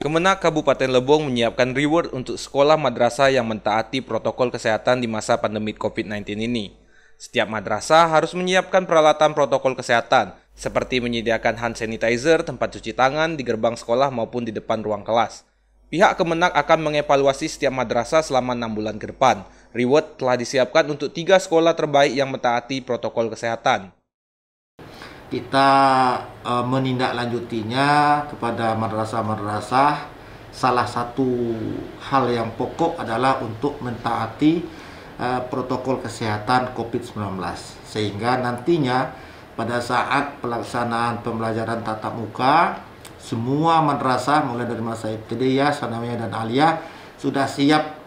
Kemenak Kabupaten Lebong menyiapkan reward untuk sekolah madrasah yang mentaati protokol kesehatan di masa pandemi COVID-19 ini. Setiap madrasah harus menyiapkan peralatan protokol kesehatan, seperti menyediakan hand sanitizer, tempat cuci tangan di gerbang sekolah maupun di depan ruang kelas. Pihak Kemenak akan mengevaluasi setiap madrasah selama 6 bulan ke depan. Reward telah disiapkan untuk 3 sekolah terbaik yang mentaati protokol kesehatan. Kita menindaklanjutinya kepada madrasah-madrasah. Salah satu hal yang pokok adalah untuk mentaati protokol kesehatan COVID-19, sehingga nantinya pada saat pelaksanaan pembelajaran tatap muka, semua madrasah mulai dari madrasah ibtidaiyah, sanawiyah dan aliyah sudah siap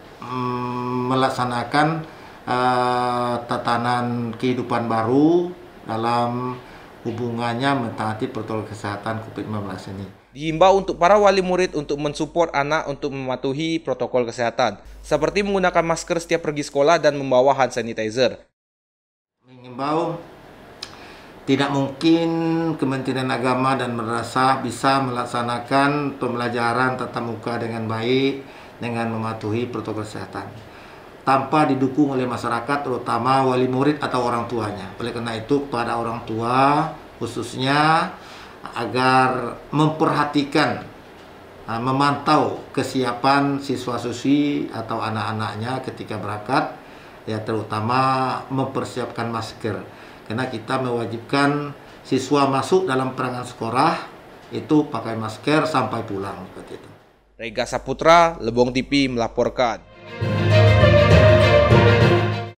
melaksanakan tatanan kehidupan baru dalam hubungannya mentaati protokol kesehatan COVID-19 ini. Diimbau untuk para wali murid untuk mensupport anak untuk mematuhi protokol kesehatan, seperti menggunakan masker setiap pergi sekolah dan membawa hand sanitizer. Mengimbau, tidak mungkin Kementerian Agama dan madrasah bisa melaksanakan pembelajaran tatap muka dengan baik dengan mematuhi protokol kesehatan tanpa didukung oleh masyarakat, terutama wali murid atau orang tuanya. Oleh karena itu, kepada orang tua khususnya agar memperhatikan, memantau kesiapan siswa-siswi atau anak-anaknya ketika berangkat, ya terutama mempersiapkan masker. Karena kita mewajibkan siswa masuk dalam perangan sekolah itu pakai masker sampai pulang seperti itu. Rega Saputra, Lebong TV melaporkan.